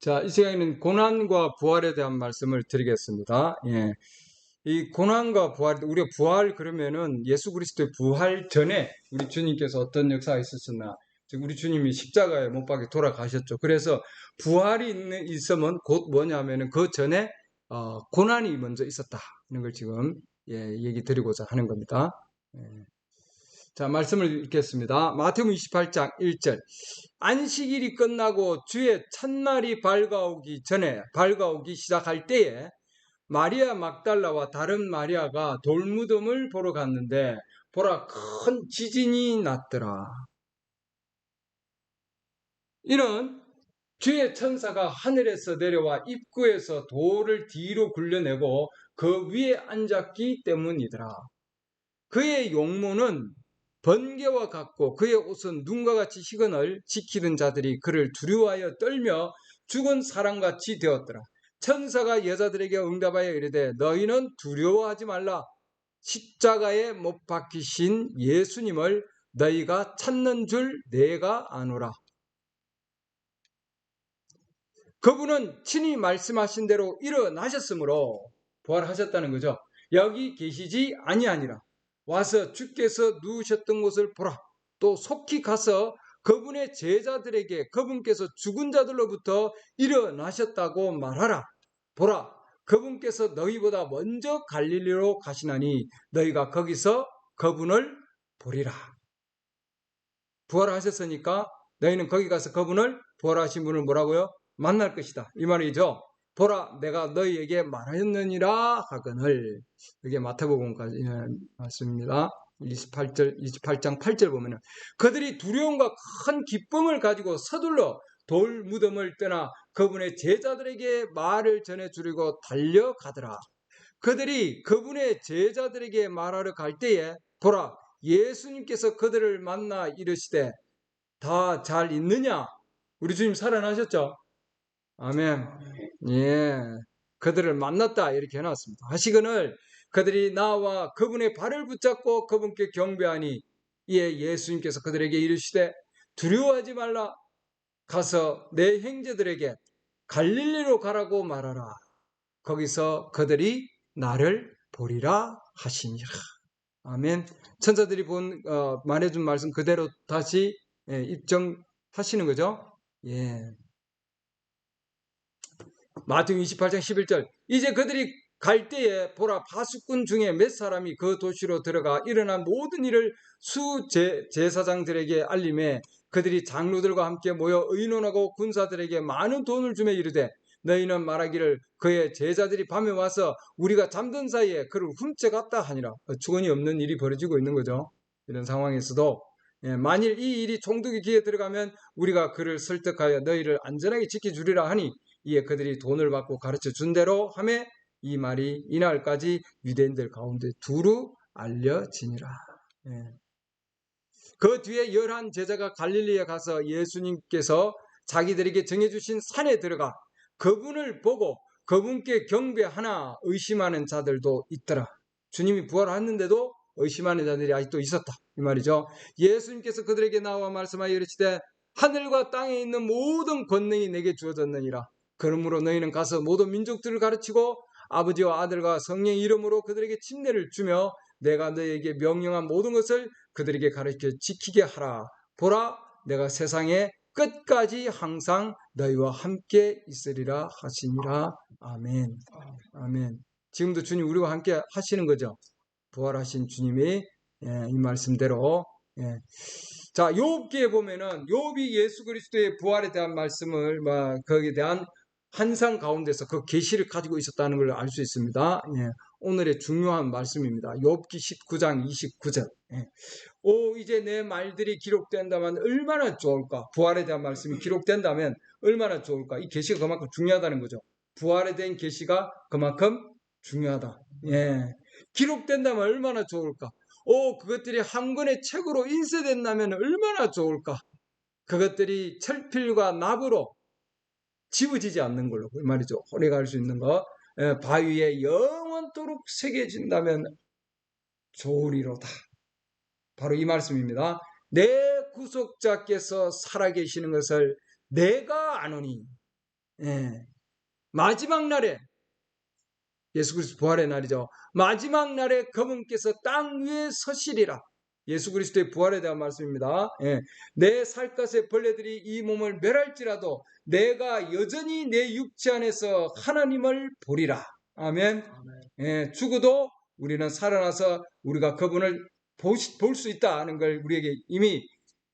자, 이 시간에는 고난과 부활에 대한 말씀을 드리겠습니다. 예. 이 고난과 부활, 우리가 부활 그러면은 예수 그리스도의 부활 전에 우리 주님께서 어떤 역사가 있었었나? 즉, 우리 주님이 십자가에 못 박혀 돌아가셨죠. 그래서 부활이 있으면 곧 뭐냐면은 그 전에 고난이 먼저 있었다. 이런 걸 지금 얘기 드리고자 하는 겁니다. 예. 자, 말씀을 읽겠습니다. 마태복음 28장 1절. 안식일이 끝나고 주의 첫날이 밝아오기 시작할 때에 마리아 막달라와 다른 마리아가 돌무덤을 보러 갔는데 보라, 큰 지진이 났더라. 이는 주의 천사가 하늘에서 내려와 입구에서 돌을 뒤로 굴려내고 그 위에 앉았기 때문이더라. 그의 용모는 번개와 같고 그의 옷은 눈과 같이 희건을 지키던 자들이 그를 두려워하여 떨며 죽은 사람같이 되었더라. 천사가 여자들에게 응답하여 이르되 너희는 두려워하지 말라. 십자가에 못 박히신 예수님을 너희가 찾는 줄 내가 아노라. 그분은 친히 말씀하신 대로 일어나셨으므로 부활하셨다는 거죠. 여기 계시지 아니하니라. 와서 주께서 누우셨던 곳을 보라. 또 속히 가서 그분의 제자들에게 그분께서 죽은 자들로부터 일어나셨다고 말하라. 보라, 그분께서 너희보다 먼저 갈릴리로 가시나니 너희가 거기서 그분을 보리라. 부활하셨으니까 너희는 거기 가서 그분을, 부활하신 분을 뭐라고요? 만날 것이다. 이 말이죠. 보라, 내가 너희에게 말하였느니라 하거늘. 이게 마태복음까지 말씀입니다. 28장 8절 보면은 그들이 두려움과 큰 기쁨을 가지고 서둘러 돌 무덤을 떠나 그분의 제자들에게 말을 전해 주려고 달려가더라. 그들이 그분의 제자들에게 말하러 갈 때에 보라, 예수님께서 그들을 만나 이르시되 다 잘 있느냐? 우리 주님 살아나셨죠? 아멘. 예. 그들을 만났다. 이렇게 해놨습니다. 하시거늘 그들이 나와 그분의 발을 붙잡고 그분께 경배하니 이에 예수님께서 그들에게 이르시되 두려워하지 말라. 가서 내 형제들에게 갈릴리로 가라고 말하라. 거기서 그들이 나를 보리라 하시니라. 아멘. 천사들이 말해준 말씀 그대로 다시 입증하시는 거죠. 예. 마태복음 28장 11절. 이제 그들이 갈 때에 보라, 파수꾼 중에 몇 사람이 그 도시로 들어가 일어난 모든 일을 제사장들에게 알림해 그들이 장로들과 함께 모여 의논하고 군사들에게 많은 돈을 주며 이르되 너희는 말하기를 그의 제자들이 밤에 와서 우리가 잠든 사이에 그를 훔쳐갔다 하니라. 주권이 없는 일이 벌어지고 있는 거죠. 이런 상황에서도 만일 이 일이 총독의 귀에 들어가면 우리가 그를 설득하여 너희를 안전하게 지켜주리라 하니 이에 그들이 돈을 받고 가르쳐 준 대로 하매 이 말이 이날까지 유대인들 가운데 두루 알려지니라. 그 뒤에 11 제자가 갈릴리에 가서 예수님께서 자기들에게 정해주신 산에 들어가 그분을 보고 그분께 경배하나 의심하는 자들도 있더라. 주님이 부활했는데도 의심하는 자들이 아직도 있었다. 이 말이죠. 예수님께서 그들에게 나와 말씀하여 이르시되 하늘과 땅에 있는 모든 권능이 내게 주어졌느니라. 그러므로 너희는 가서 모든 민족들을 가르치고 아버지와 아들과 성령의 이름으로 그들에게 침례를 주며 내가 너희에게 명령한 모든 것을 그들에게 가르쳐 지키게 하라. 보라, 내가 세상의 끝까지 항상 너희와 함께 있으리라 하시니라. 아멘. 아멘. 지금도 주님 우리와 함께 하시는 거죠. 부활하신 주님이 이 말씀대로. 자, 욥기에 보면은 욥이 예수 그리스도의 부활에 대한 말씀을 거기에 대한 환상 가운데서 그 계시를 가지고 있었다는 걸 알 수 있습니다. 오늘의 중요한 말씀입니다. 욥기 19장 29절. 이제 내 말들이 기록된다면 얼마나 좋을까? 부활에 대한 말씀이 기록된다면 얼마나 좋을까? 이 계시가 그만큼 중요하다는 거죠. 부활에 대한 계시가 그만큼 중요하다. 기록된다면 얼마나 좋을까? 그것들이 한 권의 책으로 인쇄된다면 얼마나 좋을까? 그것들이 철필과 납으로 지워지지 않는 걸로 그 말이죠. 오래 갈 수 있는 거 바위에 영원토록 새겨진다면 좋으리로다. 바로 이 말씀입니다. 내 구속자께서 살아계시는 것을 내가 아노니 예. 마지막 날에 예수 그리스도 부활의 날이죠. 마지막 날에 그분께서 땅 위에 서시리라. 예수 그리스도의 부활에 대한 말씀입니다. 예. 내 살갗의 벌레들이 이 몸을 멸할지라도 내가 여전히 내 육체 안에서 하나님을 보리라. 아멘. 예, 죽어도 우리는 살아나서 우리가 그분을 볼 수 있다는 걸 우리에게 이미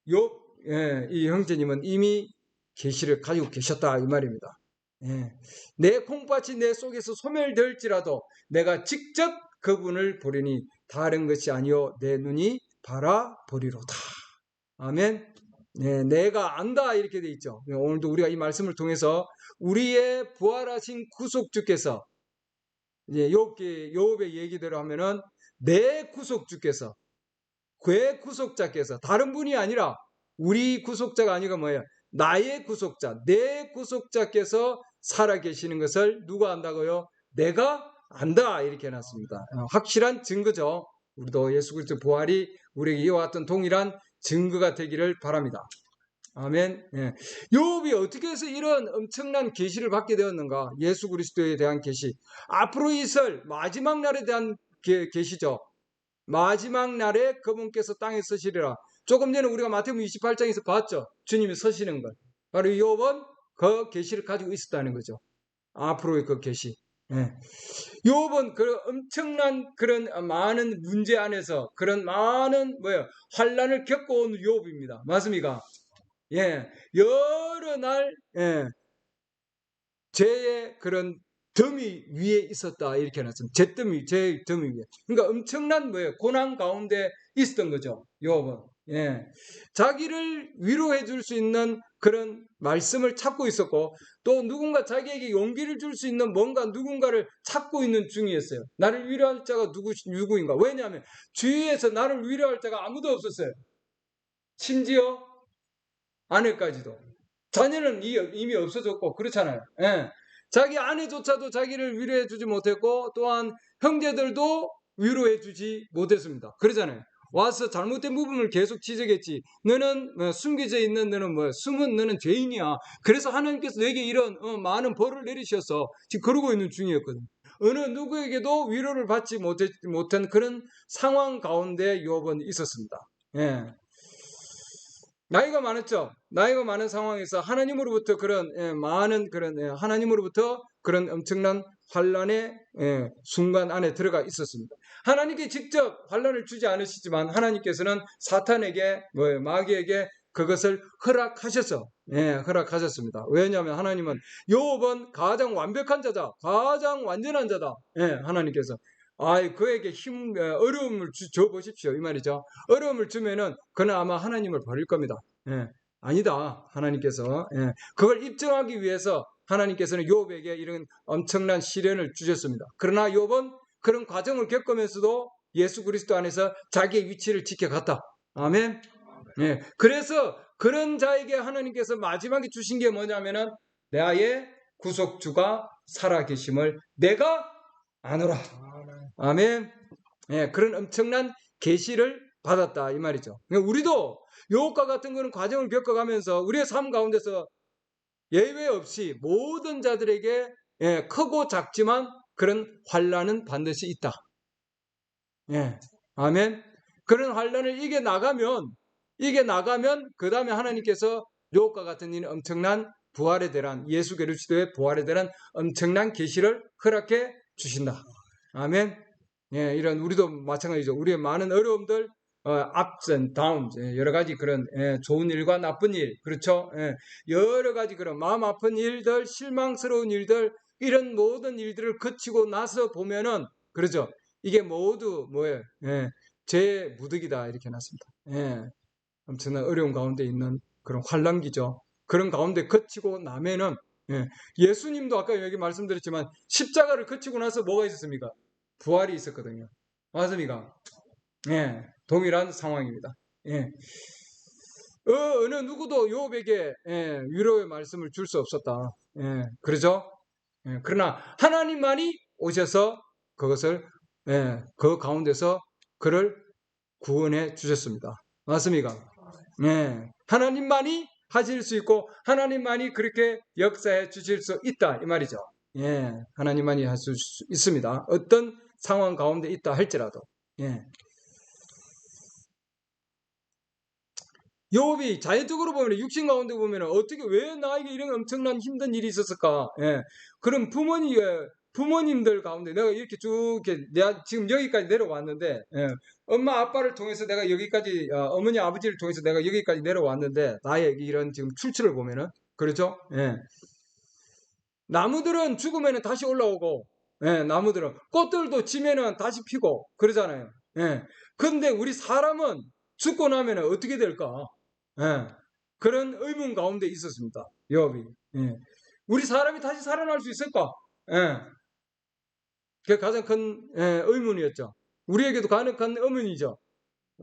이 형제님은 이미 계시를 가지고 계셨다 이 말입니다. 예. 내 콩밭이 내 속에서 소멸될지라도 내가 직접 그분을 보리니 다른 것이 아니요 내 눈이 바라보리로다. 아멘. 네, 내가 안다 이렇게 돼 있죠. 오늘도 우리가 이 말씀을 통해서 우리의 부활하신 구속주께서 이제 욥의 얘기대로 하면은 내 구속주께서 그의 구속자께서 다른 분이 아니라 우리 구속자가 아니고 뭐예요? 나의 구속자, 내 구속자께서 살아계시는 것을 누가 안다고요? 내가 안다 이렇게 해놨습니다. 확실한 증거죠. 우리도 예수 그리스도 부활이 우리에게 이와 같은 동일한 증거가 되기를 바랍니다. 아멘. 예. 욥이 어떻게 해서 이런 엄청난 계시를 받게 되었는가? 예수 그리스도에 대한 계시, 앞으로 있을 마지막 날에 대한 계시죠. 마지막 날에 그분께서 땅에 서시리라. 조금 전에 우리가 마태복음 28장에서 봤죠. 주님이 서시는 것. 바로 욥은 그 계시를 가지고 있었다는 거죠. 앞으로의 그 계시. 예. 욥은 그 엄청난 그런 많은 문제 안에서 그런 많은 환란을 겪어온 욥입니다. 맞습니까? 예. 여러 날 죄의 그런 더미 위에 있었다 이렇게 해놨습니다. 죄의 더미 위에. 그러니까 엄청난 고난 가운데 있었던 거죠. 욥은. 예. 자기를 위로해 줄 수 있는 그런 말씀을 찾고 있었고 또 누군가 자기에게 용기를 줄 수 있는 뭔가 누군가를 찾고 있는 중이었어요. 나를 위로할 자가 누구인가? 왜냐하면 주위에서 나를 위로할 자가 아무도 없었어요. 심지어 아내까지도. 자녀는 이미 없어졌고 그렇잖아요. 예. 자기 아내조차도 자기를 위로해 주지 못했고 또한 형제들도 위로해 주지 못했습니다. 그러잖아요. 와서 잘못된 부분을 계속 지적했지. 너는 숨겨져 있는 너는 숨은 너는 죄인이야. 그래서 하나님께서 내게 이런 많은 벌을 내리셔서 지금 그러고 있는 중이었거든요. 어느 누구에게도 위로를 받지 못한 그런 상황 가운데 욥은 있었습니다. 예. 나이가 많았죠. 나이가 많은 상황에서 하나님으로부터 그런 많은 그런 하나님으로부터 그런 엄청난 환란의 순간 안에 들어가 있었습니다. 하나님께 직접 환란을 주지 않으시지만 하나님께서는 사탄에게 마귀에게 그것을 허락하셨습니다. 왜냐하면 하나님은 욥은 가장 완벽한 자다, 가장 완전한 자다. 하나님께서 그에게 어려움을 줘 보십시오. 이 말이죠. 어려움을 주면은 그는 아마 하나님을 버릴 겁니다. 아니다. 하나님께서 그걸 입증하기 위해서 하나님께서는 욥에게 이런 엄청난 시련을 주셨습니다. 그러나 욥은 그런 과정을 겪으면서도 예수 그리스도 안에서 자기의 위치를 지켜갔다. 아멘. 그래서 그런 자에게 하나님께서 마지막에 주신 게 뭐냐면은 나의 구속주가 살아계심을 내가 아노라. 아멘. 그런 엄청난 계시를 받았다 이 말이죠. 우리도 욥과 같은 그런 과정을 겪어가면서 우리의 삶 가운데서 예외 없이 모든 자들에게 크고 작지만 그런 환란은 반드시 있다. 아멘. 그런 환란을 이겨 나가면 그 다음에 하나님께서 욥과 같은 이 엄청난 부활에 대한 예수 그리스도의 부활에 대한 엄청난 계시를 허락해 주신다. 아멘. 이런 우리도 마찬가지죠. 우리의 많은 어려움들, ups and downs, 여러 가지 그런 좋은 일과 나쁜 일, 그렇죠? 여러 가지 그런 마음 아픈 일들, 실망스러운 일들, 이런 모든 일들을 거치고 나서 보면은 그렇죠. 이게 모두 뭐예요? 죄의 무득이다 이렇게 해놨습니다. 엄청난 어려운 가운데 있는 그런 환란기죠. 그런 가운데 거치고 나면은 예수님도 아까 여기 말씀드렸지만 십자가를 거치고 나서 뭐가 있었습니까? 부활이 있었거든요. 맞습니까? 동일한 상황입니다. 어느 누구도 욥에게 위로의 말씀을 줄 수 없었다. 그러죠? 그러나 하나님만이 오셔서 그것을 그 가운데서 그를 구원해 주셨습니다. 맞습니까? 하나님만이 하실 수 있고 하나님만이 그렇게 역사해 주실 수 있다 이 말이죠. 예, 하나님만이 할 수 있습니다. 어떤 상황 가운데 있다 할지라도. 예. 욥이 자연적으로 보면 육신 가운데 보면 어떻게 왜 나에게 이런 엄청난 힘든 일이 있었을까? 예. 그럼 부모님들 가운데 내가 이렇게 쭉 이렇게 내가 지금 여기까지 내려왔는데 예. 엄마 아빠를 통해서 내가 여기까지 어머니 아버지를 통해서 내가 여기까지 내려왔는데 나의 이런 지금 출처를 보면은 그렇죠? 예. 나무들은 죽으면은 다시 올라오고 예, 나무들은 꽃들도 지면은 다시 피고 그러잖아요. 예. 근데 우리 사람은 죽고 나면은 어떻게 될까? 예. 그런 의문 가운데 있었습니다. 욥이. 예. 우리 사람이 다시 살아날 수 있을까? 예. 그게 가장 큰 의문이었죠. 우리에게도 가장 큰 의문이죠.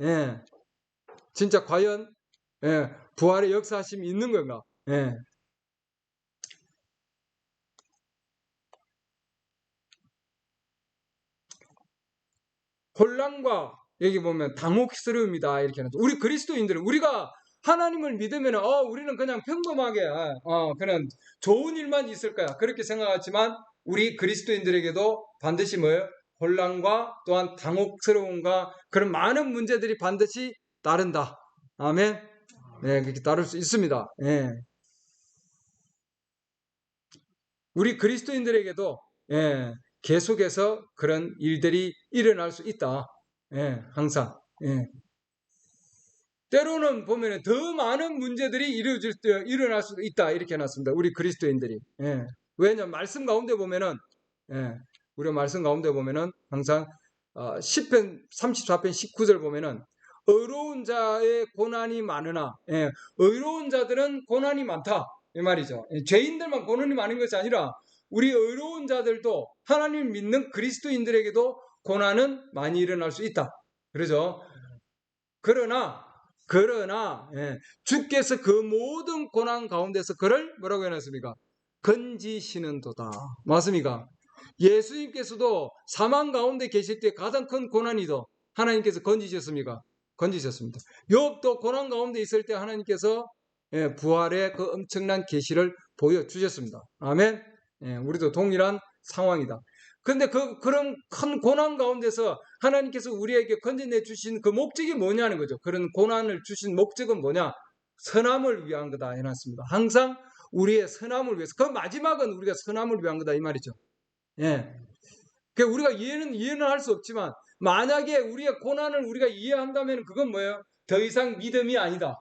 예. 진짜 과연 부활의 역사심이 있는 건가? 예. 혼란과 여기 보면 당혹스러움이다 이렇게 하죠. 우리 그리스도인들은 우리가 하나님을 믿으면 우리는 그냥 평범하게 그냥 좋은 일만 있을 거야 그렇게 생각하지만 우리 그리스도인들에게도 반드시 뭐예요? 혼란과 또한 당혹스러움과 그런 많은 문제들이 반드시 따른다. 아멘. 네, 그렇게 따를 수 있습니다. 예. 우리 그리스도인들에게도 예, 계속해서 그런 일들이 일어날 수 있다. 예, 항상. 예. 때로는 보면 더 많은 문제들이 일어날 수도 있다. 이렇게 해놨습니다. 우리 그리스도인들이. 예. 왜냐하면 말씀 가운데 보면은, 예, 우리가 말씀 가운데 보면은 항상 10편, 34편 19절 보면은 의로운 자의 고난이 많으나, 예, 의로운 자들은 고난이 많다. 이 말이죠. 죄인들만 고난이 많은 것이 아니라 우리 의로운 자들도 하나님 믿는 그리스도인들에게도 고난은 많이 일어날 수 있다. 그러죠. 그러나 주께서 그 모든 고난 가운데서 그를 뭐라고 해놨습니까? 건지시는도다. 맞습니까? 예수님께서도 사망 가운데 계실 때 가장 큰 고난이도 하나님께서 건지셨습니까? 건지셨습니다. 욥도 고난 가운데 있을 때 하나님께서 부활의 그 엄청난 계시를 보여주셨습니다. 아멘. 우리도 동일한 상황이다. 근데 그런 큰 고난 가운데서 하나님께서 우리에게 건져내 주신 그 목적이 뭐냐는 거죠. 그런 고난을 주신 목적은 뭐냐? 선함을 위한 거다 해놨습니다. 항상 우리의 선함을 위해서. 그 마지막은 우리가 선함을 위한 거다 이 말이죠. 예. 그러니까 우리가 이해는 할 수 없지만 만약에 우리의 고난을 우리가 이해한다면 그건 뭐예요? 더 이상 믿음이 아니다.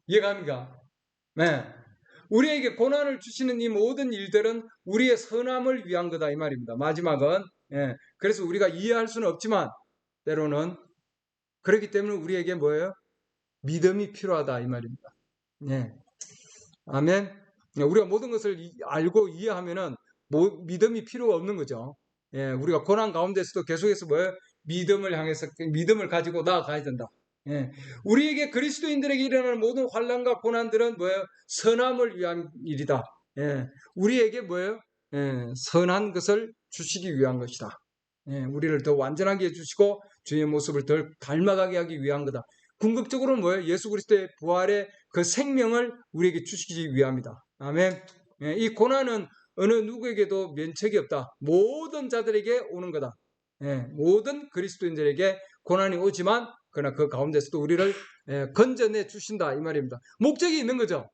이해갑니까? 네. 우리에게 고난을 주시는 이 모든 일들은 우리의 선함을 위한 거다 이 말입니다. 마지막은 그래서 우리가 이해할 수는 없지만 때로는 그렇기 때문에 우리에게 뭐예요? 믿음이 필요하다 이 말입니다. 예. 아멘. 우리가 모든 것을 알고 이해하면은 믿음이 필요가 없는 거죠. 예, 우리가 고난 가운데서도 계속해서 뭐예요? 믿음을 향해서 믿음을 가지고 나아가야 된다. 예, 우리에게 그리스도인들에게 일어나는 모든 환난과 고난들은 뭐예요? 선함을 위한 일이다. 예, 우리에게 뭐예요? 선한 것을 주시기 위한 것이다. 우리를 더 완전하게 해주시고 주의 모습을 더 닮아가게 하기 위한 거다. 궁극적으로는 뭐예요? 예수 그리스도의 부활의 그 생명을 우리에게 주시기 위함이다. 아멘. 이 고난은 어느 누구에게도 면책이 없다. 모든 자들에게 오는 거다. 모든 그리스도인들에게 고난이 오지만 그러나 그 가운데서도 우리를 건져내 주신다 이 말입니다. 목적이 있는 거죠.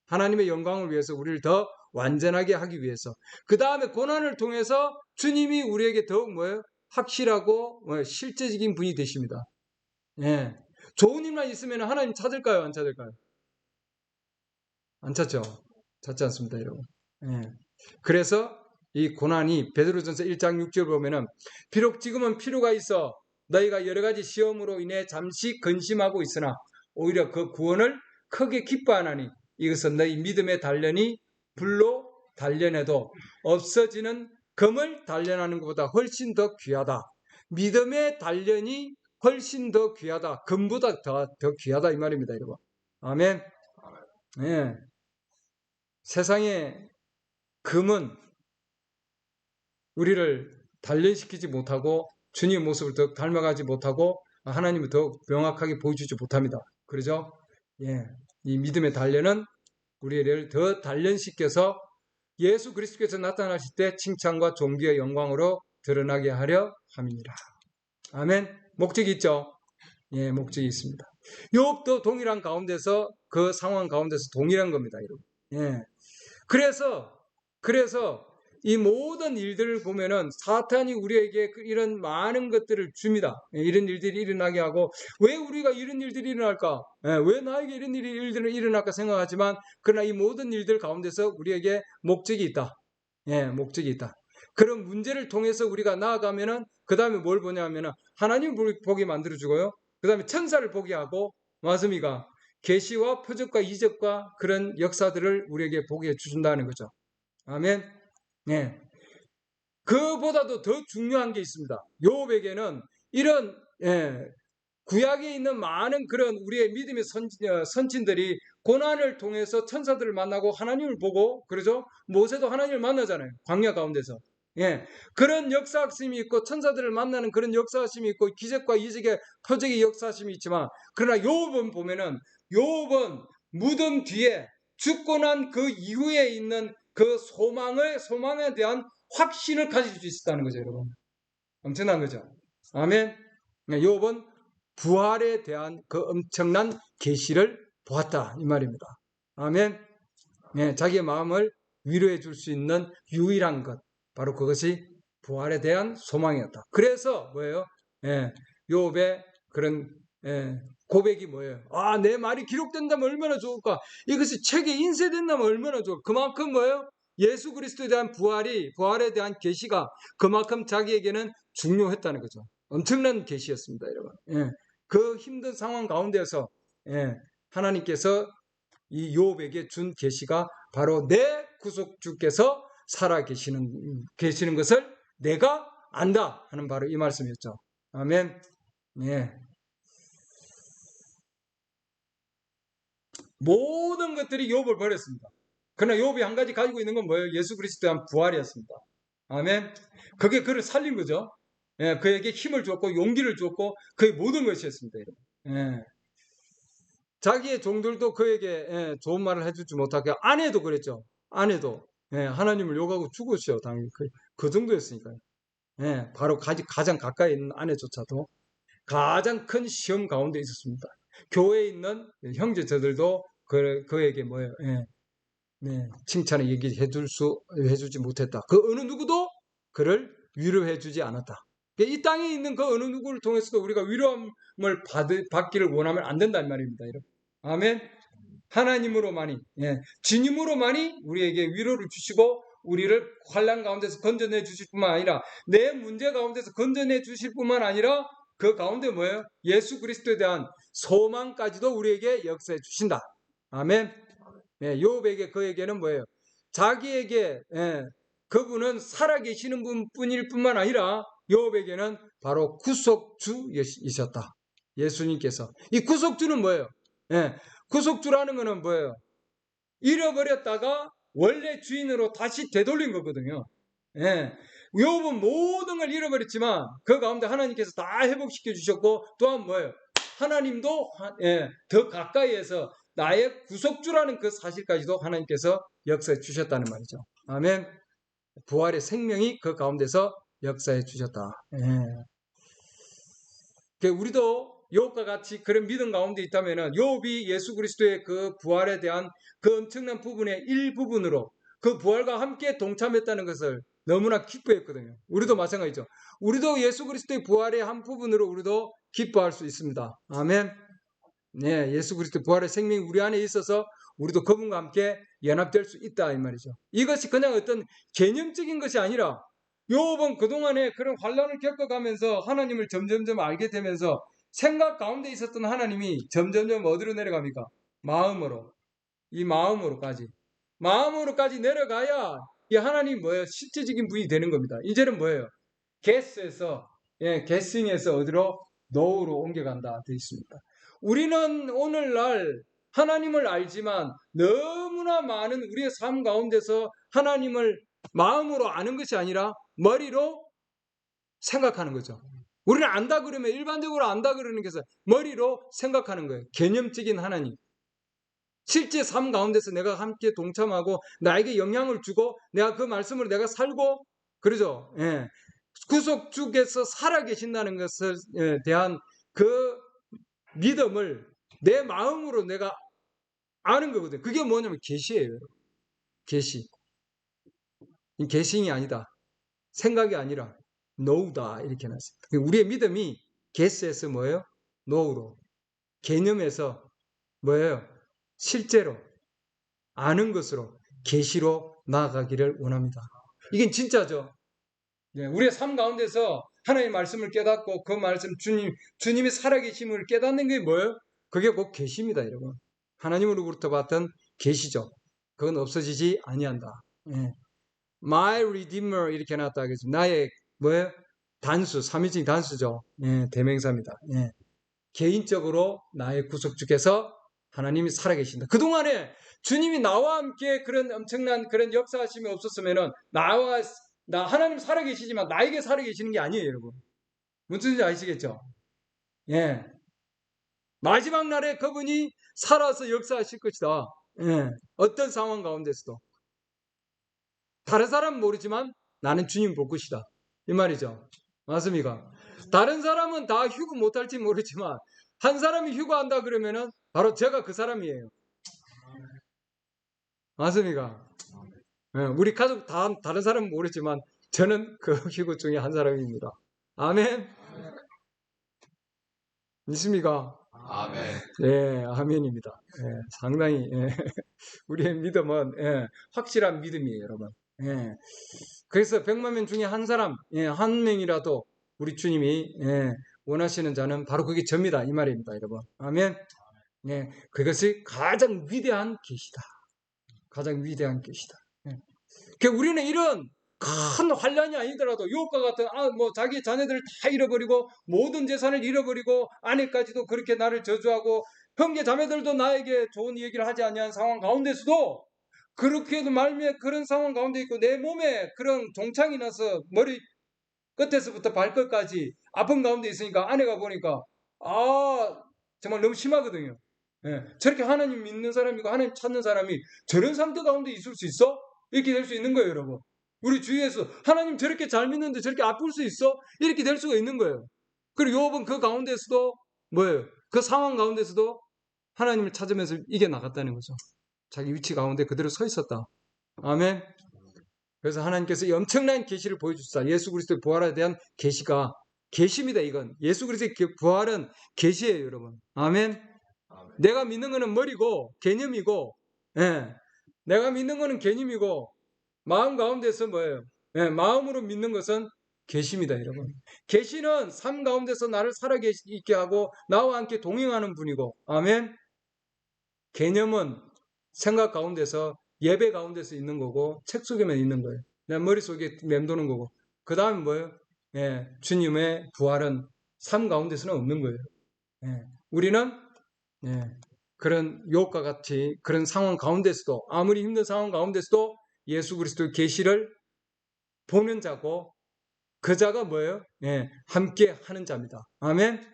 하나님의 영광을 위해서 우리를 더 완전하게 하기 위해서. 그 다음에 고난을 통해서 주님이 우리에게 더욱 뭐예요? 확실하고 실제적인 분이 되십니다. 좋은 일만 있으면 하나님 찾을까요? 안 찾을까요? 안 찾죠. 찾지 않습니다, 여러분. 그래서 이 고난이 베드로전서 1장 6절 보면은 비록 지금은 필요가 있어 너희가 여러 가지 시험으로 인해 잠시 근심하고 있으나 오히려 그 구원을 크게 기뻐하나니 이것은 너희 믿음의 단련이 불로 단련해도 없어지는 금을 단련하는 것보다 훨씬 더 귀하다. 믿음의 단련이 훨씬 더 귀하다. 금보다 더 귀하다 이 말입니다, 여러분. 아멘. 세상의 금은 우리를 단련시키지 못하고 주님의 모습을 더 닮아가지 못하고 하나님을 더 명확하게 보여주지 못합니다. 그러죠? 이 믿음의 단련은 우리를 더 단련시켜서 예수 그리스도께서 나타나실 때 칭찬과 존귀의 영광으로 드러나게 하려 함이니라. 아멘. 목적이 있죠? 예, 목적이 있습니다. 욥도 동일한 가운데서 그 상황 가운데서 동일한 겁니다, 여러분. 예. 그래서 이 모든 일들을 보면은 사탄이 우리에게 이런 많은 것들을 줍니다. 예, 이런 일들이 일어나게 하고 왜 우리가 이런 일들이 일어날까? 예, 왜 나에게 이런 일들이 일어날까 생각하지만 그러나 이 모든 일들 가운데서 우리에게 목적이 있다. 예, 목적이 있다. 그런 문제를 통해서 우리가 나아가면은 그 다음에 뭘 보냐면은 하나님 보게 만들어 주고요. 그 다음에 천사를 보게 하고 마스미가 계시와 표적과 이적과 그런 역사들을 우리에게 보게 해준다는 거죠. 아멘. 네. 그보다도 더 중요한 게 있습니다. 욥에게는 이런 구약에 있는 많은 그런 우리의 믿음의 선진들이 고난을 통해서 천사들을 만나고 하나님을 보고 그러죠. 모세도 하나님을 만나잖아요. 광야 가운데서. 예, 그런 역사심이 있고 천사들을 만나는 그런 역사심이 있고 기적과 이적의 표적의 역사심이 있지만 그러나 욥은 보면은 욥은 무덤 뒤에 죽고 난 그 이후에 있는 그 소망에 대한 확신을 가질 수 있었다는 거죠, 여러분. 엄청난 거죠. 아멘. 욥은 부활에 대한 그 엄청난 계시를 보았다 이 말입니다. 아멘. 네, 자기의 마음을 위로해 줄 수 있는 유일한 것 바로 그것이 부활에 대한 소망이었다. 그래서 뭐예요? 욥의 그런 고백이 뭐예요? 아, 내 말이 기록된다면 얼마나 좋을까? 이것이 책에 인쇄된다면 얼마나 좋을까? 그만큼 뭐예요? 예수 그리스도에 대한 부활에 대한 계시가 그만큼 자기에게는 중요했다는 거죠. 엄청난 계시였습니다, 여러분. 그 힘든 상황 가운데서 하나님께서 이 욥에게 준 계시가 바로 내 구속주께서 살아 계시는 것을 내가 안다 하는 바로 이 말씀이었죠. 아멘. 예. 모든 것들이 욥을 버렸습니다. 그러나 욥이 한 가지 가지고 있는 건 뭐예요? 예수 그리스도에 대한 부활이었습니다. 아멘. 그게 그를 살린 거죠. 예, 그에게 힘을 줬고 용기를 줬고 그의 모든 것이었습니다. 예. 자기의 종들도 그에게 좋은 말을 해주지 못하게 아내도 그랬죠. 아내도 하나님을 욕하고 죽으셔 당연히 그 정도였으니까요. 바로 가장 가까이 있는 아내조차도 가장 큰 시험 가운데 있었습니다. 교회에 있는 형제저들도 그에게 뭐예요? 칭찬을 해주지 못했다. 그 어느 누구도 그를 위로해주지 않았다. 이 땅에 있는 그 어느 누구를 통해서도 우리가 위로함을 받기를 원하면 안 된다는 말입니다. 여러분. 아멘. 하나님으로만이 주님으로만이 우리에게 위로를 주시고 우리를 환난 가운데서 건져내 주실 뿐만 아니라 내 문제 가운데서 건져내 주실 뿐만 아니라 그 가운데 뭐예요? 예수 그리스도에 대한 소망까지도 우리에게 역사해 주신다. 아멘. 욥에게 그에게는 뭐예요? 자기에게 그분은 살아계시는 분뿐일 뿐만 아니라 욥에게는 바로 구속주이셨다. 예수님께서. 이 구속주는 뭐예요? 구속주라는 것은 뭐예요? 잃어버렸다가 원래 주인으로 다시 되돌린 거거든요. 욥은 모든 걸 잃어버렸지만 그 가운데 하나님께서 다 회복시켜 주셨고 또한 뭐예요? 하나님도 더 가까이에서 나의 구속주라는 그 사실까지도 하나님께서 역사해 주셨다는 말이죠. 아멘. 부활의 생명이 그 가운데서 역사해 주셨다. 우리도 욥과 같이 그런 믿음 가운데 있다면은 욥이 예수 그리스도의 그 부활에 대한 그 엄청난 부분의 일부분으로 그 부활과 함께 동참했다는 것을 너무나 기뻐했거든요. 우리도 마찬가지죠. 우리도 예수 그리스도의 부활의 한 부분으로 우리도 기뻐할 수 있습니다. 아멘. 네, 예수 그리스도 부활의 생명이 우리 안에 있어서 우리도 그분과 함께 연합될 수 있다 이 말이죠. 이것이 그냥 어떤 개념적인 것이 아니라 욥은 그동안에 그런 환난을 겪어가면서 하나님을 점점점 알게 되면서 생각 가운데 있었던 하나님이 점점점 어디로 내려갑니까? 마음으로. 이 마음으로까지 내려가야 이 하나님 뭐예요? 실제적인 분이 되는 겁니다. 이제는 뭐예요? 게스에서 어디로? 노우로 옮겨간다 되어 있습니다. 우리는 오늘날 하나님을 알지만 너무나 많은 우리의 삶 가운데서 하나님을 마음으로 아는 것이 아니라 머리로 생각하는 거죠. 우리는 안다 그러면 일반적으로 안다 그러는 것은 머리로 생각하는 거예요. 개념적인 하나님. 실제 삶 가운데서 내가 함께 동참하고 나에게 영향을 주고 내가 그 말씀으로 내가 살고 그러죠. 예. 구속주께서 살아계신다는 것에 대한 그 믿음을 내 마음으로 내가 아는 거거든요. 그게 뭐냐면 계시예요. 계시. 계시이 아니다. 생각이 아니라 know다 이렇게 놨습니다. 우리의 믿음이 guess에서 뭐예요? know로. 개념에서 뭐예요? 실제로 아는 것으로 계시로 나아가기를 원합니다. 이게 진짜죠. 우리의 삶 가운데서 하나님의 말씀을 깨닫고 그 말씀 주님이 살아계심을 깨닫는 게 뭐예요? 그게 곧 계시입니다, 여러분. 하나님으로부터 받던 계시죠. 그건 없어지지 아니한다. 예. My Redeemer 이렇게 해놨다 하겠습니다. 나의 뭐예요? 단수, 삼위적인 단수죠. 예, 대명사입니다. 예. 개인적으로 나의 구속주께서 하나님이 살아계신다. 그동안에 주님이 나와 함께 그런 엄청난 그런 역사하심이 없었으면은 하나님 살아계시지만 나에게 살아계시는 게 아니에요, 여러분. 무슨 뜻인지 아시겠죠? 예. 마지막 날에 그분이 살아서 역사하실 것이다. 예. 어떤 상황 가운데서도. 다른 사람은 모르지만 나는 주님 볼 것이다. 이 말이죠. 맞습니까? 다른 사람은 다 휴거 못할지 모르지만 한 사람이 휴거한다 그러면은 바로 제가 그 사람이에요. 맞습니까? 예, 우리 가족 다 다른 사람은 모르지만 저는 그 휴거 중에 한 사람입니다. 아멘. 믿습니까? 아멘. 예, 아멘입니다. 예, 상당히 우리의 믿음은 확실한 믿음이에요, 여러분. 예. 그래서 100만 명 중에 한 사람, 한 명이라도 우리 주님이 원하시는 자는 바로 그게 접니다. 이 말입니다, 여러분. 아멘. 예, 그것이 가장 위대한 계시다. 가장 위대한 계시다. 예. 그러니까 우리는 이런 큰 환란이 아니더라도 유혹과 같은 자기 자녀들을 다 잃어버리고 모든 재산을 잃어버리고 아내까지도 그렇게 나를 저주하고 형제 자매들도 나에게 좋은 얘기를 하지 아니한 상황 가운데서도 그렇게도 말미에 그런 상황 가운데 있고 내 몸에 그런 종창이 나서 머리 끝에서부터 발끝까지 아픈 가운데 있으니까 아내가 보니까 정말 너무 심하거든요. 예, 저렇게 하나님 믿는 사람이고 하나님 찾는 사람이 저런 상태 가운데 있을 수 있어? 이렇게 될 수 있는 거예요, 여러분. 우리 주위에서 하나님 저렇게 잘 믿는데 저렇게 아플 수 있어? 이렇게 될 수가 있는 거예요. 그리고 요업은 그 가운데서도 뭐예요? 그 상황 가운데서도 하나님을 찾으면서 이겨나갔다는 거죠. 자기 위치 가운데 그대로 서 있었다. 아멘. 그래서 하나님께서 이 엄청난 계시를 보여주시다. 예수 그리스도의 부활에 대한 계시가 계시입니다. 이건 예수 그리스도의 부활은 계시예요, 여러분. 아멘. 내가 믿는 거는 머리고 개념이고, 내가 믿는 거는 개념이고 마음 가운데서 뭐예요? 마음으로 믿는 것은 계시입니다, 여러분. 계시는 삶 가운데서 나를 살아있게 하고 나와 함께 동행하는 분이고, 아멘. 개념은 생각 가운데서 예배 가운데서 있는 거고 책 속에만 있는 거예요. 내 머릿속에 맴도는 거고 그 다음에 뭐예요? 주님의 부활은 삶 가운데서는 없는 거예요. 우리는 그런 유혹과 같이 그런 상황 가운데서도 아무리 힘든 상황 가운데서도 예수 그리스도의 계시를 보는 자고 그 자가 뭐예요? 함께 하는 자입니다. 아멘.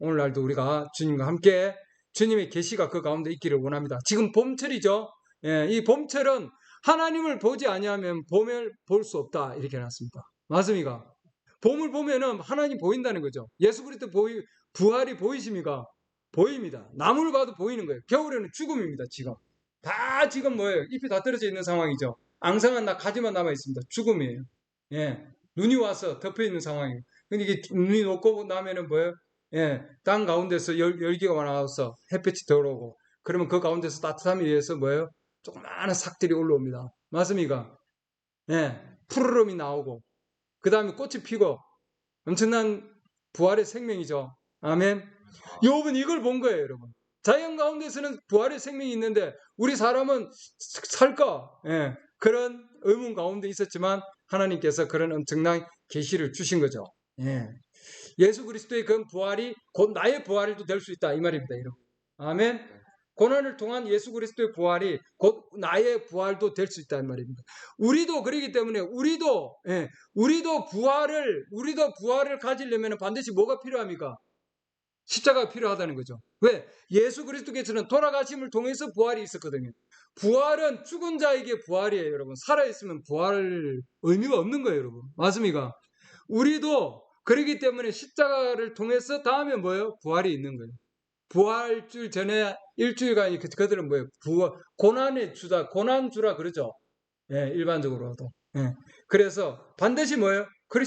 오늘날도 우리가 주님과 함께 주님의 계시가 그 가운데 있기를 원합니다. 지금 봄철이죠. 이 봄철은 하나님을 보지 아니하면 봄을 볼 수 없다 이렇게 해놨습니다. 맞습니까? 봄을 보면은 하나님 보인다는 거죠. 예수 그리스도 부활이 보이십니까? 보입니다. 나무를 봐도 보이는 거예요. 겨울에는 죽음입니다. 지금 뭐예요? 잎이 다 떨어져 있는 상황이죠. 앙상한 가지만 남아 있습니다. 죽음이에요. 눈이 와서 덮여 있는 상황이에요. 근데 이게 눈이 녹고 나면은 뭐예요? 땅 가운데서 열기가 나와서 햇볕이 들어오고 그러면 그 가운데서 따뜻함에 의해서 뭐예요? 조그마한 삭들이 올라옵니다. 맞습니까? 푸르름이 나오고 그 다음에 꽃이 피고 엄청난 부활의 생명이죠. 아멘. 욥은 이걸 본 거예요, 여러분. 자연 가운데서는 부활의 생명이 있는데 우리 사람은 살까? 그런 의문 가운데 있었지만 하나님께서 그런 엄청난 계시를 주신 거죠. 예수 그리스도의 그 부활이 곧 나의 부활도 될 수 있다 이 말입니다, 여러분. 아멘. 고난을 통한 예수 그리스도의 부활이 곧 나의 부활도 될 수 있다는 말입니다. 우리도 그러기 때문에 우리도 부활을 가지려면 반드시 뭐가 필요합니까? 십자가가 필요하다는 거죠. 왜? 예수 그리스도께서는 돌아가심을 통해서 부활이 있었거든요. 부활은 죽은 자에게 부활이에요, 여러분. 살아있으면 부활 의미가 없는 거예요, 여러분. 맞습니까? 우리도 그러기 때문에 십자가를 통해서 다음에 뭐예요? 부활이 있는 거예요. 부활줄 전에 일주일간 그들은 뭐예요? 고난의 주다, 고난주라 그러죠. 예, 일반적으로도. 예. 그래서 반드시 뭐예요? 그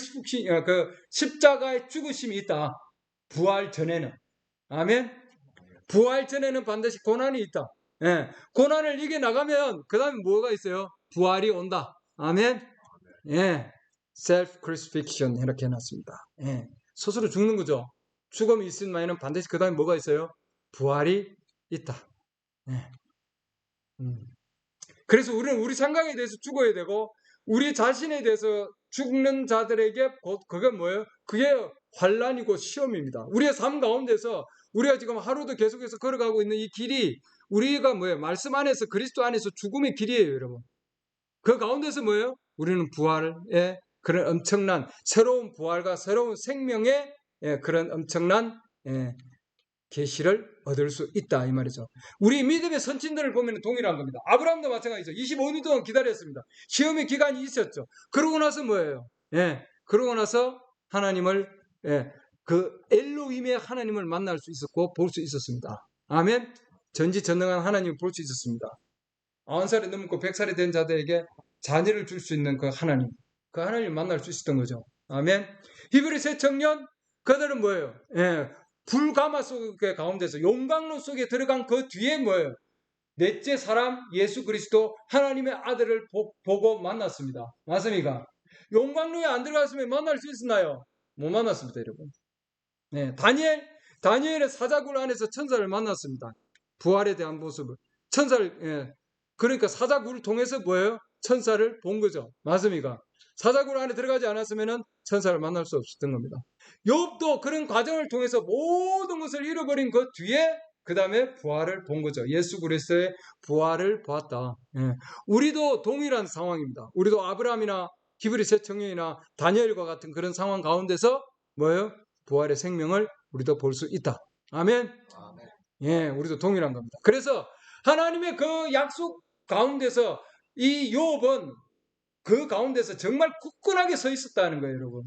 십자가의 죽으심이 있다. 부활 전에는. 아멘. 부활 전에는 반드시 고난이 있다. 예. 고난을 이겨나가면 그 다음에 뭐가 있어요? 부활이 온다. 아멘. 예. self crucifixion 이렇게 해놨습니다. 예. 스스로 죽는 거죠. 죽음이 있으면 반드시 그 다음에 뭐가 있어요? 부활이 있다. 예. 그래서 우리는 우리 생각에 대해서 죽어야 되고 우리 자신에 대해서 죽는 자들에게 그게 뭐예요? 그게 환란이고 시험입니다. 우리의 삶 가운데서 우리가 지금 하루도 계속해서 걸어가고 있는 이 길이 우리가 뭐예요? 말씀 안에서 그리스도 안에서 죽음의 길이에요, 여러분. 그 가운데서 뭐예요? 우리는 부활의 그런 엄청난 새로운 부활과 새로운 생명의 그런 엄청난 계시를 얻을 수 있다 이 말이죠. 우리 믿음의 선진들을 보면 동일한 겁니다. 아브라함도 마찬가지죠. 25년 동안 기다렸습니다. 시험의 기간이 있었죠. 그러고 나서 뭐예요? 그러고 나서 하나님을 그 엘로힘의 하나님을 만날 수 있었고 볼 수 있었습니다. 아멘. 전지전능한 하나님을 볼 수 있었습니다. 90살이 넘고 100살이 된 자들에게 자녀를 줄 수 있는 그 하나님을 만날 수 있었던 거죠. 아멘. 히브리 새 청년 그들은 뭐예요? 불가마 속의 가운데서 용광로 속에 들어간 그 뒤에 뭐예요? 넷째 사람 예수 그리스도 하나님의 아들을 보고 만났습니다. 맞습니까? 용광로에 안 들어갔으면 만날 수 있었나요? 못 만났습니다, 여러분. 다니엘의 사자굴 안에서 천사를 만났습니다. 부활에 대한 모습을. 천사를, 그러니까 사자굴을 통해서 뭐예요? 천사를 본 거죠. 맞습니까? 사자굴 안에 들어가지 않았으면 천사를 만날 수 없었던 겁니다. 욥도 그런 과정을 통해서 모든 것을 잃어버린 그 뒤에 그 다음에 부활을 본 거죠. 예수 그리스도의 부활을 보았다. 우리도 동일한 상황입니다. 우리도 아브라함이나 히브리 새 청년이나 다니엘과 같은 그런 상황 가운데서 뭐예요? 부활의 생명을 우리도 볼 수 있다. 아멘. 우리도 동일한 겁니다. 그래서 하나님의 그 약속 가운데서 이 욥은 그 가운데서 정말 굳건하게 서 있었다는 거예요, 여러분.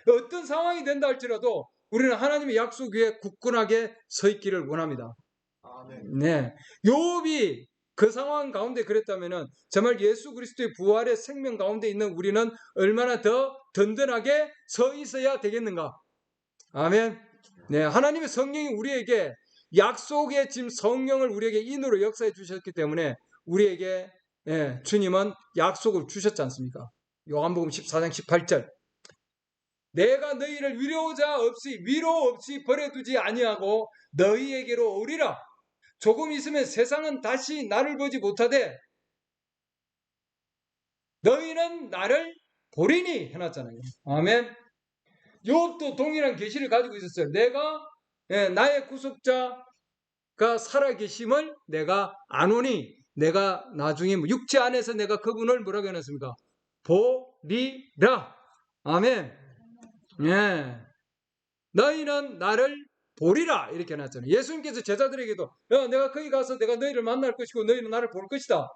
어떤 상황이 된다 할지라도 우리는 하나님의 약속 위에 굳건하게 서 있기를 원합니다. 네, 욥이 그 상황 가운데 그랬다면은 정말 예수 그리스도의 부활의 생명 가운데 있는 우리는 얼마나 더 든든하게 서 있어야 되겠는가? 아멘. 네, 하나님의 성령이 우리에게 약속의 짐 성령을 우리에게 인으로 역사해 주셨기 때문에 우리에게 주님은 약속을 주셨지 않습니까? 요한복음 14장 18절. 내가 너희를 위로 없이 버려두지 아니하고 너희에게로 오리라. 조금 있으면 세상은 다시 나를 보지 못하되 너희는 나를 보리니 해놨잖아요. 아멘. 욥도 동일한 계시를 가지고 있었어요. 내가 나의 구속자가 살아계심을 내가 아노니 내가 나중에 육체 안에서 내가 그분을 뭐라고 해놨습니까? 보리라. 아멘. 너희는 나를 보리라 이렇게 해놨잖아요. 예수님께서 제자들에게도 내가 거기 가서 내가 너희를 만날 것이고 너희는 나를 볼 것이다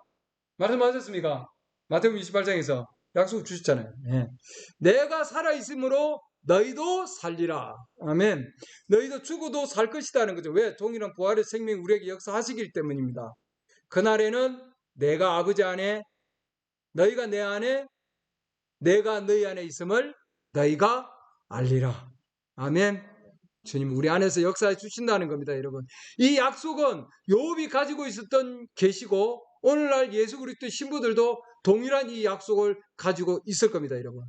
말씀하셨습니까? 마태복음 28장에서 약속을 주셨잖아요. 내가 살아있으므로 너희도 살리라. 아멘. 너희도 죽어도 살 것이다는 거죠. 왜? 동일한 부활의 생명이 우리에게 역사하시기 때문입니다. 그날에는 내가 아버지 안에 너희가 내 안에 내가 너희 안에 있음을 너희가 알리라. 아멘. 주님 우리 안에서 역사해 주신다는 겁니다, 여러분. 이 약속은 욥이 가지고 있었던 계시고 오늘날 예수 그리스도의 신부들도 동일한 이 약속을 가지고 있을 겁니다, 여러분.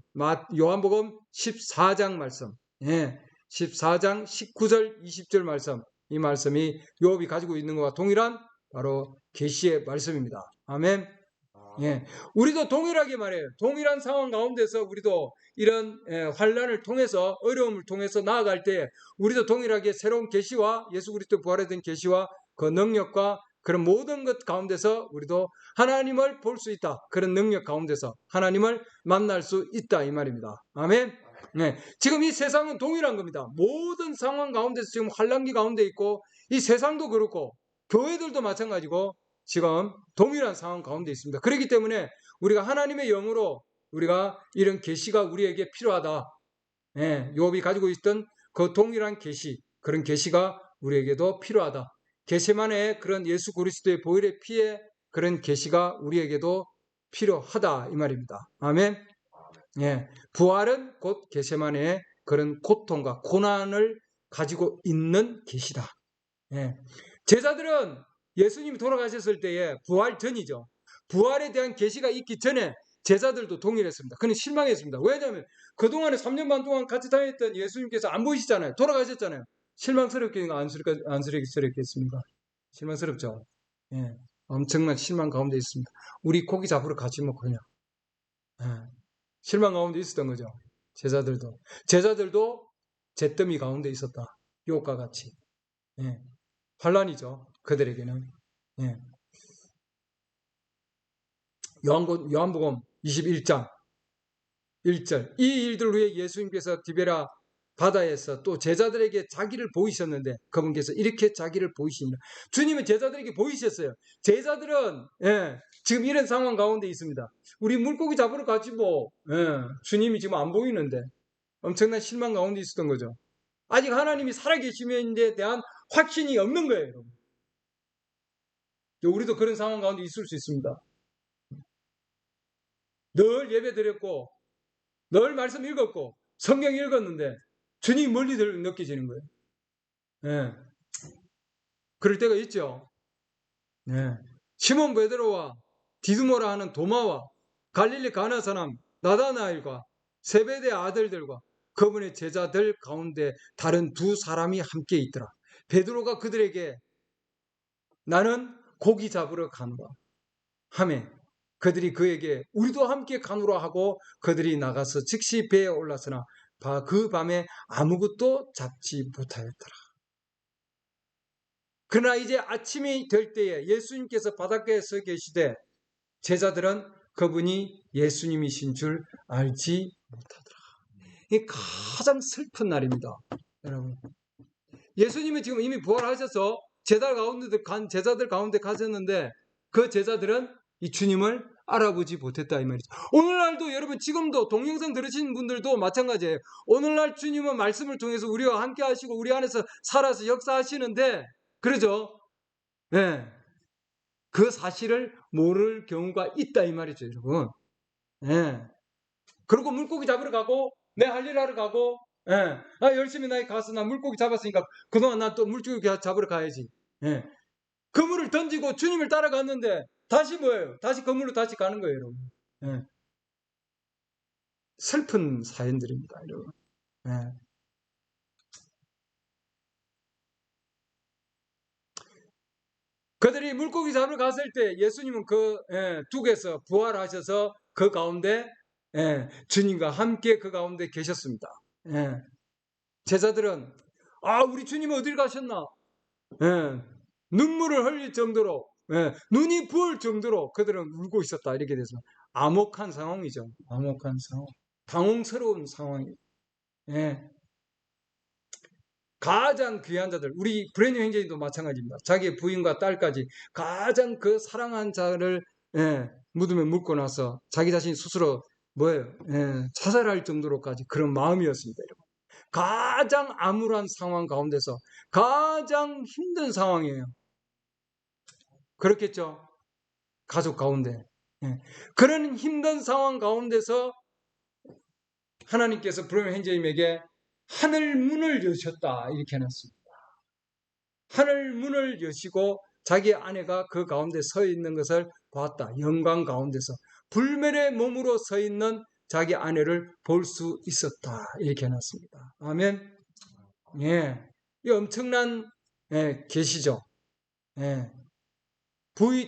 요한복음 14장 말씀, 14장 19절 20절 말씀, 이 말씀이 욥이 가지고 있는 것과 동일한 바로 계시의 말씀입니다. 아멘. 우리도 동일하게 말해요. 동일한 상황 가운데서 우리도 이런 환난을 통해서 어려움을 통해서 나아갈 때 우리도 동일하게 새로운 계시와 예수 그리스도 부활에 된 계시와 그 능력과 그런 모든 것 가운데서 우리도 하나님을 볼 수 있다. 그런 능력 가운데서 하나님을 만날 수 있다 이 말입니다. 아멘. 네. 지금 이 세상은 동일한 겁니다. 모든 상황 가운데서 지금 환란기 가운데 있고 이 세상도 그렇고 교회들도 마찬가지고 지금 동일한 상황 가운데 있습니다. 그렇기 때문에 우리가 하나님의 영으로 우리가 이런 계시가 우리에게 필요하다. 예, 욥이 가지고 있던 그 동일한 계시, 그런 계시가 우리에게도 필요하다. 겟세마네의 그런 예수 그리스도의 보혈의 피의 그런 계시가 우리에게도 필요하다 이 말입니다. 아멘. 예, 부활은 곧 겟세마네의 그런 고통과 고난을 가지고 있는 계시다. 예, 제자들은 예수님이 돌아가셨을 때에 부활 전이죠. 부활에 대한 계시가 있기 전에 제자들도 동일했습니다. 그는 실망했습니다. 왜냐하면 그동안에 3년 반 동안 같이 다녔던 예수님께서 안 보이시잖아요. 돌아가셨잖아요. 실망스럽겠습니까? 안쓰럽겠습니까? 실망스럽죠. 예, 엄청난 실망 가운데 있습니다. 우리 고기 잡으러 가지 뭐 그냥. 예, 실망 가운데 있었던 거죠. 제자들도 잿더미 가운데 있었다. 욥과 같이. 예, 환란이죠. 그들에게는. 예. 요한복음 21장 1절. 이 일들 후에 예수님께서 디베라 바다에서 또 제자들에게 자기를 보이셨는데 그분께서 이렇게 자기를 보이시니라. 주님은 제자들에게 보이셨어요. 제자들은 지금 이런 상황 가운데 있습니다. 우리 물고기 잡으러 가지 뭐. 주님이 지금 안 보이는데 엄청난 실망 가운데 있었던 거죠. 아직 하나님이 살아계시면에 대한 확신이 없는 거예요. 여러분. 우리도 그런 상황 가운데 있을 수 있습니다. 늘 예배 드렸고 늘 말씀 읽었고 성경 읽었는데 주님이 멀리 느껴지는 거예요. 예. 그럴 때가 있죠. 예. 시몬 베드로와 디두모라 하는 도마와 갈릴리 가나 사람 나다나엘과 세베대 아들들과 그분의 제자들 가운데 다른 두 사람이 함께 있더라. 베드로가 그들에게 나는 고기 잡으러 가노라 하매 그들이 그에게 우리도 함께 가노라 하고 그들이 나가서 즉시 배에 올랐으나 그 밤에 아무것도 잡지 못하였더라. 그러나 이제 아침이 될 때에 예수님께서 바닷가에 서 계시되 제자들은 그분이 예수님이신 줄 알지 못하더라. 이 가장 슬픈 날입니다. 여러분. 예수님이 지금 이미 부활하셔서 제자들 가운데 가셨는데 그 제자들은 이 주님을 알아보지 못했다 이 말이죠. 오늘날도 여러분 지금도 동영상 들으신 분들도 마찬가지예요. 오늘날 주님은 말씀을 통해서 우리와 함께 하시고 우리 안에서 살아서 역사하시는데 그러죠. 네. 그 사실을 모를 경우가 있다 이 말이죠, 여러분. 네. 그리고 물고기 잡으러 가고 내 할 일 하러 가고 열심히 나 가서 나 물고기 잡았으니까 그동안 나 또 물고기 잡으러 가야지. 예. 그물을 던지고 주님을 따라갔는데 다시 뭐예요? 다시 그물로 다시 가는 거예요, 여러분. 예. 슬픈 사연들입니다, 여러분. 예. 그들이 물고기 잡으러 갔을 때 예수님은 그 둑에서 부활하셔서 그 가운데 주님과 함께 그 가운데 계셨습니다. 제자들은 우리 주님 어딜 가셨나? 눈물을 흘릴 정도로 눈이 부을 정도로 그들은 울고 있었다 이렇게 돼서 암혹한 상황이죠. 암혹한 상황. 당황스러운 상황이에요. 가장 귀한 자들, 우리 브레니 형제님도 마찬가지입니다. 자기의 부인과 딸까지 가장 그 사랑한 자를 무덤에 묻고 나서 자기 자신이 스스로 자살할 정도로까지 그런 마음이었습니다. 여러분. 가장 암울한 상황 가운데서 가장 힘든 상황이에요. 그렇겠죠? 가족 가운데. 그런 힘든 상황 가운데서 하나님께서 브레니 형제님에게 하늘 문을 여셨다 이렇게 해놨습니다. 하늘 문을 여시고 자기 아내가 그 가운데 서 있는 것을 봤다. 영광 가운데서 불멸의 몸으로 서 있는 자기 아내를 볼 수 있었다. 이렇게 해놨습니다. 아멘. 예, 이 엄청난 계시죠.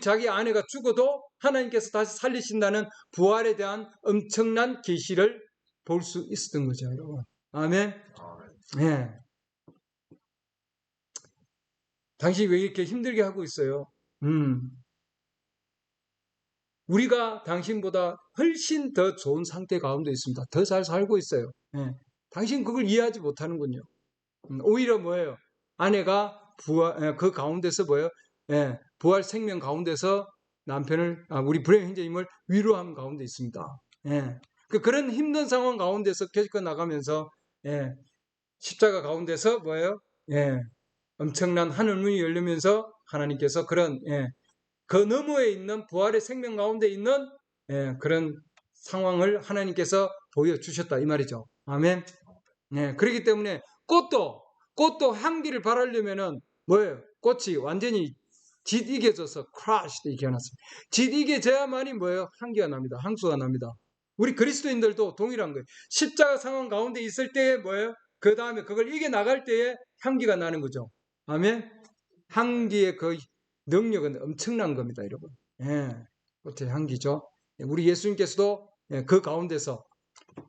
자기 아내가 죽어도 하나님께서 다시 살리신다는 부활에 대한 엄청난 계시를 볼 수 있었던 거죠, 여러분. 아멘. 예. 당신이 왜 이렇게 힘들게 하고 있어요? 우리가 당신보다 훨씬 더 좋은 상태 가운데 있습니다. 더 잘 살고 있어요. 당신 그걸 이해하지 못하는군요. 오히려 뭐예요? 아내가 그 가운데서 뭐예요? 예, 부활 생명 가운데서 남편을, 우리 불행 형제님을 위로하는 가운데 있습니다. 예. 그런 힘든 상황 가운데서 계속 나가면서, 예, 십자가 가운데서 뭐예요? 예, 엄청난 하늘 문이 열리면서 하나님께서 그런, 예, 그 너머에 있는 부활의 생명 가운데 있는, 예, 그런 상황을 하나님께서 보여주셨다 이 말이죠. 아멘. 네, 그렇기 때문에 꽃도 향기를 바라려면은 뭐예요? 꽃이 완전히 짓이겨져서 crushed 이렇게 해놨습니다. 짓이겨져야만이 뭐예요? 향기가 납니다. 향수가 납니다. 우리 그리스도인들도 동일한 거예요. 십자가 상황 가운데 있을 때에 뭐예요? 그 다음에 그걸 이겨나갈 때에 향기가 나는 거죠. 아멘. 향기의 그 능력은 엄청난 겁니다, 여러분. 예, 꽃의 향기죠. 우리 예수님께서도 그 가운데서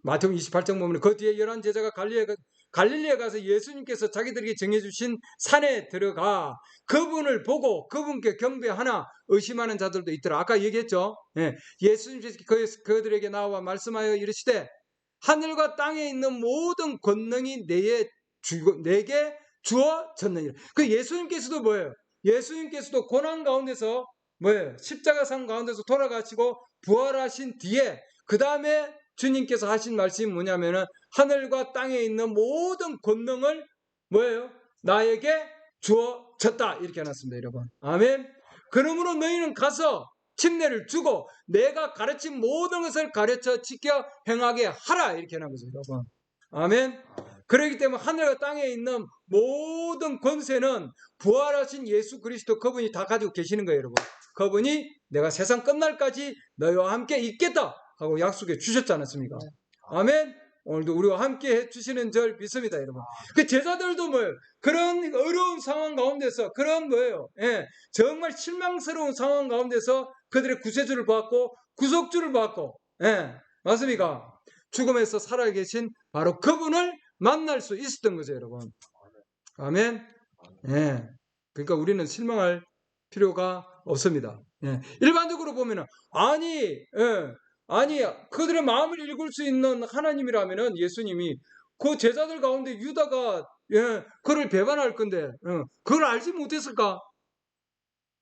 마태복음 28장 보면 그 뒤에 11 제자가 갈릴리에 가서 예수님께서 자기들에게 정해주신 산에 들어가 그분을 보고 그분께 경배하나 의심하는 자들도 있더라. 아까 얘기했죠. 예수님께서 그들에게 나와 말씀하여 이르시되 하늘과 땅에 있는 모든 권능이 내게 주어졌느니라. 그 예수님께서도 뭐예요? 예수님께서도 고난 가운데서 뭐예요? 십자가상 가운데서 돌아가시고 부활하신 뒤에 그 다음에 주님께서 하신 말씀이 뭐냐면은 하늘과 땅에 있는 모든 권능을 뭐예요? 나에게 주어졌다 이렇게 해놨습니다, 여러분. 아멘. 그러므로 너희는 가서 침례를 주고 내가 가르친 모든 것을 가르쳐 지켜 행하게 하라 이렇게 해놓은 거죠, 여러분. 아멘. 그렇기 때문에 하늘과 땅에 있는 모든 권세는 부활하신 예수 그리스도 그분이 다 가지고 계시는 거예요, 여러분. 그분이 내가 세상 끝날까지 너희와 함께 있겠다 하고 약속해 주셨지 않았습니까? 아멘. 오늘도 우리와 함께 해주시는 줄 믿습니다, 여러분. 그 제자들도 뭐예요? 그런 어려운 상황 가운데서 그런 뭐예요? 예, 정말 실망스러운 상황 가운데서 그들의 구세주를 받고 구속주를 받고, 예, 맞습니까? 죽음에서 살아계신 바로 그분을 만날 수 있었던 거죠, 여러분. 아멘. 예. 그러니까 우리는 실망할 필요가 없습니다. 예. 일반적으로 보면은 아니 그들의 마음을 읽을 수 있는 하나님이라면은 예수님이 그 제자들 가운데 유다가 그를 배반할 건데 그걸 알지 못했을까?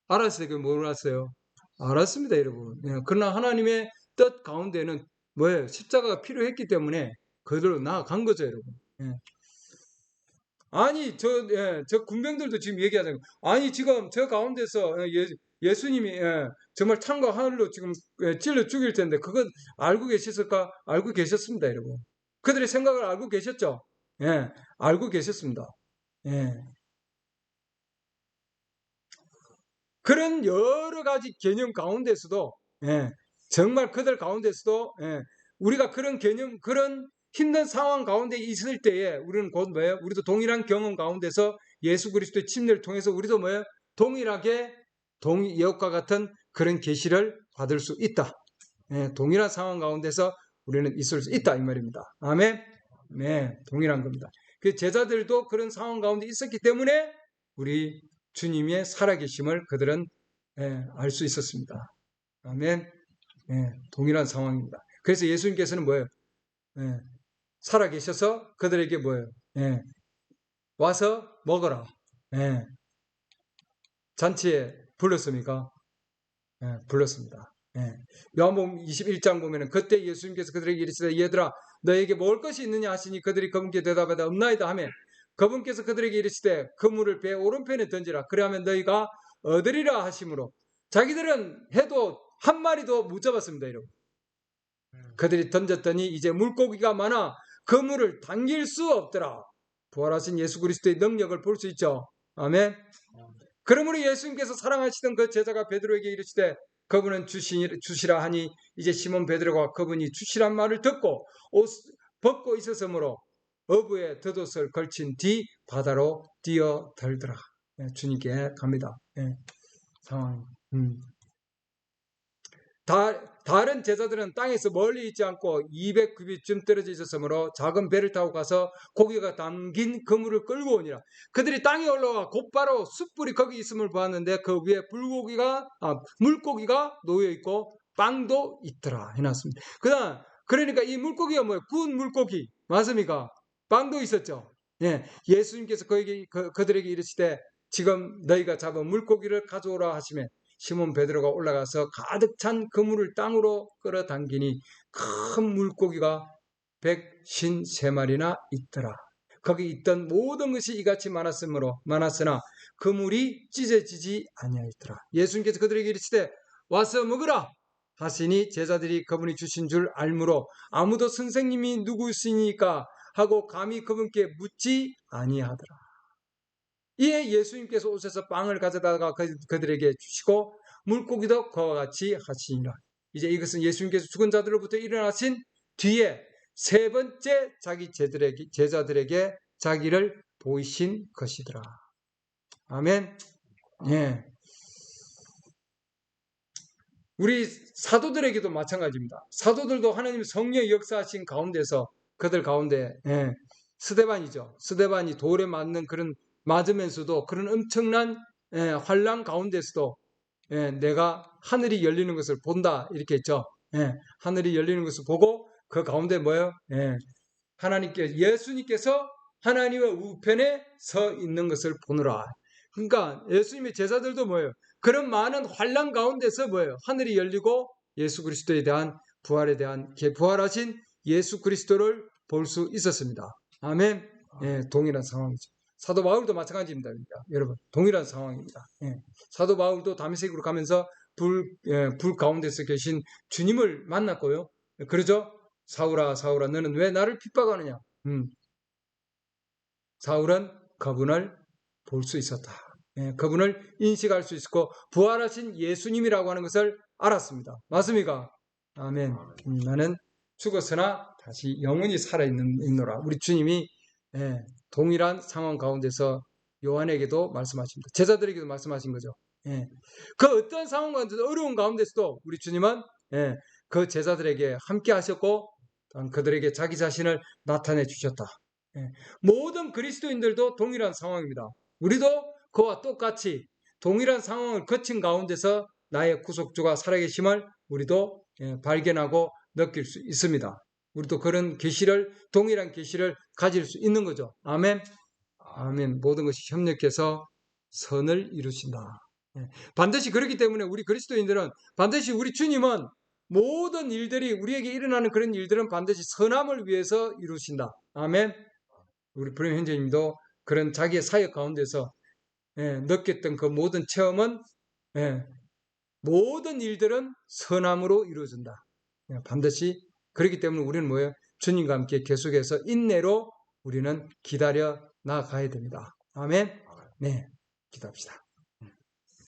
알았어요. 그 몰랐어요. 알았습니다, 여러분. 그러나 하나님의 뜻 가운데는 뭐예요? 십자가가 필요했기 때문에 그들로 나아간 거죠, 여러분. 아니 저 군병들도 지금 얘기하잖아요. 아니 지금 저 가운데서 예수님이 정말 창과 하늘로 지금 찔러 죽일 텐데 그건 알고 계셨을까? 알고 계셨습니다, 여러분. 그들의 생각을 알고 계셨죠? 예, 알고 계셨습니다. 예. 그런 여러 가지 개념 가운데서도 정말 그들 가운데서도 우리가 그런 개념 그런 힘든 상황 가운데 있을 때에 우리는 곧 뭐예요? 우리도 동일한 경험 가운데서 예수 그리스도의 침례를 통해서 우리도 뭐예요? 동일하게 이것과 같은 그런 계시를 받을 수 있다. 동일한 상황 가운데서 우리는 있을 수 있다 이 말입니다. 아멘. 네, 동일한 겁니다. 그 제자들도 그런 상황 가운데 있었기 때문에 우리 주님의 살아계심을 그들은 알 수 있었습니다. 아멘. 동일한 상황입니다. 그래서 예수님께서는 뭐예요? 살아계셔서 그들에게 뭐예요? 와서 먹어라. 잔치에 불렀습니까? 불렀습니다. 요한복음 21장 보면은 그때 예수님께서 그들에게 이르시되 얘들아 너에게 먹을 것이 있느냐 하시니 그들이 그분께 대답하되 없나이다 하며 그분께서 그들에게 이르시되 그물을 배 오른편에 던지라 그리하면 너희가 얻으리라 하심으로 자기들은 해도 한 마리도 못 잡았습니다, 여러분. 그들이 던졌더니 이제 물고기가 많아 그물을 당길 수 없더라. 부활하신 예수 그리스도의 능력을 볼 수 있죠. 아멘. 그러므로 예수님께서 사랑하시던 그 제자가 베드로에게 이르시되 그분은 주시라 하니 이제 시몬 베드로가 그분이 주시란 말을 듣고 옷 벗고 있었으므로 어부에 덧옷을 걸친 뒤 바다로 뛰어들더라. 주님께 갑니다. 상황. 다른 제자들은 땅에서 멀리 있지 않고 200규빗쯤 떨어져 있었으므로 작은 배를 타고 가서 고기가 담긴 그물을 끌고 오니라. 그들이 땅에 올라와 곧바로 숯불이 거기 있음을 보았는데 그 위에 물고기가 놓여 있고 빵도 있더라 해놨습니다. 그러니까 이 물고기가 뭐예요? 구운 물고기 맞습니까? 빵도 있었죠. 예, 예수님께서 그들에게 이르시되 지금 너희가 잡은 물고기를 가져오라 하시매 시몬 베드로가 올라가서 가득 찬 그물을 땅으로 끌어당기니 큰 물고기가 153마리나 있더라. 거기 있던 모든 것이 이같이 많았으나 그물이 찢어지지 아니하였더라. 예수님께서 그들에게 이르시되 와서 먹으라 하시니 제자들이 그분이 주신 줄 알므로 아무도 선생님이 누구시니까 하고 감히 그분께 묻지 아니하더라. 이에 예수님께서 오셔서 빵을 가져다가 그들에게 주시고 물고기도 그와 같이 하시니라. 이제 이것은 예수님께서 죽은 자들로부터 일어나신 뒤에 세 번째 자기 제자들에게 자기를 보이신 것이더라. 아멘. 예. 우리 사도들에게도 마찬가지입니다. 사도들도 하나님의 성령의 역사하신 가운데서 그들 가운데 스데반이죠. 스데반이 돌에 맞으면서도 그런 엄청난 환란 가운데서도 내가 하늘이 열리는 것을 본다 이렇게 했죠. 하늘이 열리는 것을 보고 그 가운데 뭐예요? 예수님께서 하나님의 우편에 서 있는 것을 보느라. 그러니까 예수님의 제자들도 뭐예요? 그런 많은 환란 가운데서 뭐예요? 하늘이 열리고 예수 그리스도에 대한 부활하신 예수 그리스도를 볼 수 있었습니다. 아멘. 동일한 상황이죠. 사도 바울도 마찬가지입니다. 여러분, 동일한 상황입니다. 사도 바울도 다메섹으로 가면서 불 가운데서 계신 주님을 만났고요. 그러죠? 사울아, 사울아, 너는 왜 나를 핍박하느냐? 사울은 그분을 볼 수 있었다. 그분을 인식할 수 있었고 부활하신 예수님이라고 하는 것을 알았습니다. 맞습니까? 아멘. 나는 죽었으나 다시 영원히 살아있노라. 우리 주님이 동일한 상황 가운데서 요한에게도 말씀하십니다. 제자들에게도 말씀하신 거죠. 그 어떤 상황 가운데서 어려운 가운데서도 우리 주님은 그 제자들에게 함께 하셨고 그들에게 자기 자신을 나타내 주셨다. 모든 그리스도인들도 동일한 상황입니다. 우리도 그와 똑같이 동일한 상황을 거친 가운데서 나의 구속주가 살아계심을 우리도 발견하고 느낄 수 있습니다. 우리도 그런 동일한 계시를 가질 수 있는 거죠. 아멘. 아멘. 모든 것이 협력해서 선을 이루신다. 반드시 그렇기 때문에 우리 그리스도인들은 반드시 우리 주님은 모든 일들이 우리에게 일어나는 그런 일들은 반드시 선함을 위해서 이루신다. 아멘. 우리 브레임 형제님도 그런 자기의 사역 가운데서 느꼈던 그 모든 체험은 모든 일들은 선함으로 이루어진다. 반드시 그렇기 때문에 우리는 뭐예요? 주님과 함께 계속해서 인내로 우리는 기다려 나가야 됩니다. 아멘. 네, 기도합시다.